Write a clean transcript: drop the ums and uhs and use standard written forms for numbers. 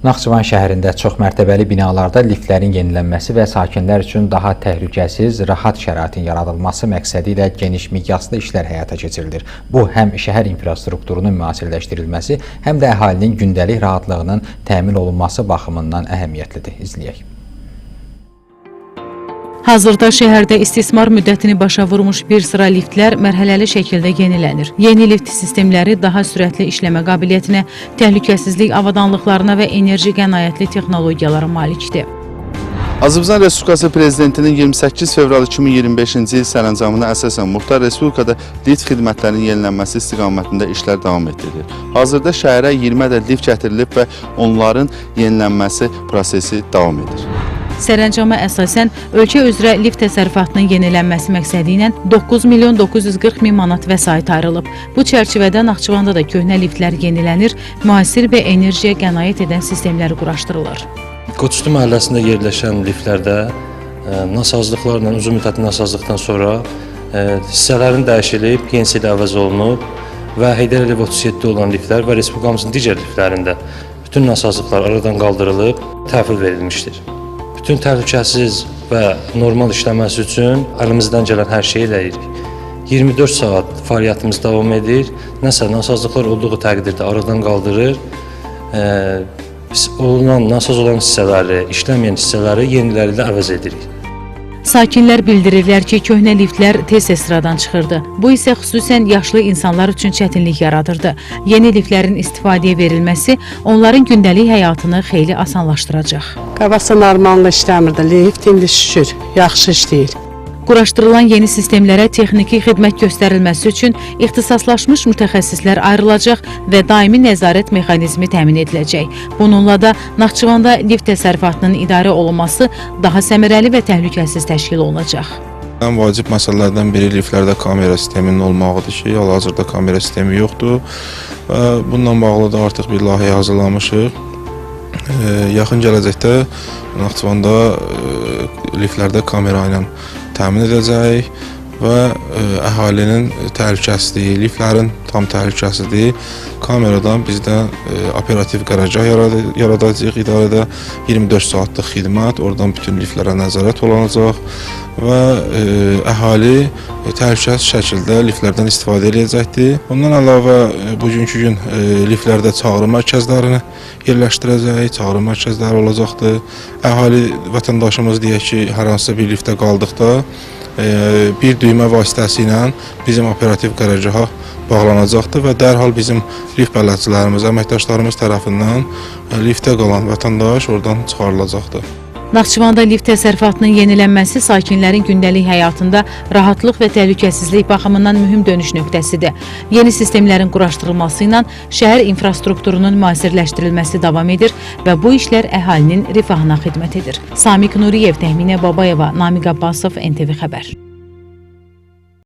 Naxçıvan şəhərində çoxmərtəbəli binalarda liftlərin yenilənməsi və sakinlər üçün daha təhlükəsiz, rahat şəraitin yaradılması məqsədi ilə geniş miqyaslı işlər həyata keçirilir. Bu, həm şəhər infrastrukturunun müasirləşdirilməsi, həm də əhalinin gündəlik rahatlığının təmin olunması baxımından əhəmiyyətlidir. İzləyək. Hazırda şəhərdə istismar müddətini başa vurmuş bir sıra liftlər mərhələli şəkildə yenilənir. Yeni lift sistemləri daha sürətli işləmə qabiliyyətinə, təhlükəsizlik avadanlıqlarına və enerji qənaətli texnologiyalara malikdir. Azərbaycan Respublikası Prezidentinin 28 fevral 2025-ci il sərəncamına əsasən Muxtar Respublikada lift xidmətlərinin yenilənməsi istiqamətində işlər davam etdirilir. Hazırda şəhərə 20 ədəd lift gətirilib və onların yenilənməsi prosesi davam edir. Sərəncama əsasən ölkə üzrə lift təsərrüfatının yenilənməsi məqsədi ilə 9 milyon 940 min manat vəsait ayrılıb. Bu çərçivədə Naxçıvanda da köhnə liftlər yenilənir, müasir və enerjiyə qənaət edən sistemlər quraşdırılır. Qoçustu məhəlləsində yerləşən liftlərdə nasazlıqlarla, uzun müddətli nasazlıqdan sonra hissələrin dəyişilib, yenisi ilə əvəz olunub və Heydər Əliyev 37 olan liftlər və Respublikamızın digər liftlərində bütün nasazlıqlar aradan qaldırılıb, təhvil verilmişdir. Bütün təhlükəsiz və normal işləməsi üçün əlimizdən gələn hər şeyi eləyirik. 24 saat fəaliyyətimiz davam edir. Nəsə nasazlıqlar olduğu təqdirdə aradan qaldırır. Nasaz olan hissələri, işləməyən hissələri yeniləri ilə əvəz edirik. Sakinlər bildirirlər ki, köhnə liftlər tez-tez sıradan çıxırdı. Bu isə xüsusən yaşlı insanlar üçün çətinlik yaradırdı. Yeni liftlərin istifadəyə verilməsi onların gündəlik həyatını xeyli asanlaşdıracaq. Qabaqca normalda işləmirdi, lift indi şükür, yaxşı işləyir. Quraşdırılan yeni sistemlərə texniki xidmət göstərilməsi üçün ixtisaslaşmış mütəxəssislər ayrılacaq və daimi nəzarət mexanizmi təmin ediləcək. Bununla da Naxçıvanda lift təsərrüfatının idarə olunması daha səmərəli və təhlükəsiz təşkil olunacaq. Ən vacib məsələlərdən biri liftlərdə kamera sisteminin olmağıdır ki, hal-hazırda kamera sistemi yoxdur. Bununla bağlı da artıq bir layihə hazırlamışıq. Yaxın gələcəkdə Naxçıvanda liftlərdə kamera ilə təmin edəcəyik və əhalinin təhlükəsizliyi, liftlərin tam təhlükəsizliyi kameradan bizdə operativ qərargah yaradacağıq idarədə 24 saatlıq xidmət, oradan bütün liftlərə nəzarət olunacaq və əhali təhlükəsiz şəkildə liftlərdən istifadə edəcəkdir. Ondan əlavə bugünkü gün liftlərdə çağrı mərkəzlərini yerləşdirəcək, çağrı mərkəzləri olacaqdır. Əhali vətəndaşımız deyək ki, hər hansısa bir liftdə qaldıqda bir düymə vasitəsilə bizim operativ qərargaha bağlanacaqdır və dərhal bizim lift bələdçilərimiz, əməkdaşlarımız tərəfindən liftdə qalan vətəndaş oradan çıxarılacaqdır. Naxçıvanda lift təsərrüfatının yenilənməsi sakinlərin gündəlik həyatında rahatlıq və təhlükəsizlik baxımından mühüm dönüş nöqtəsidir. Yeni sistemlərin quraşdırılması ilə şəhər infrastrukturunun müasirləşdirilməsi davam edir və bu işlər əhalinin rifahına xidmət edir. Samik Nuriyev, Təxminə Babayeva, Namiq Abbasov, NTV Xəbər.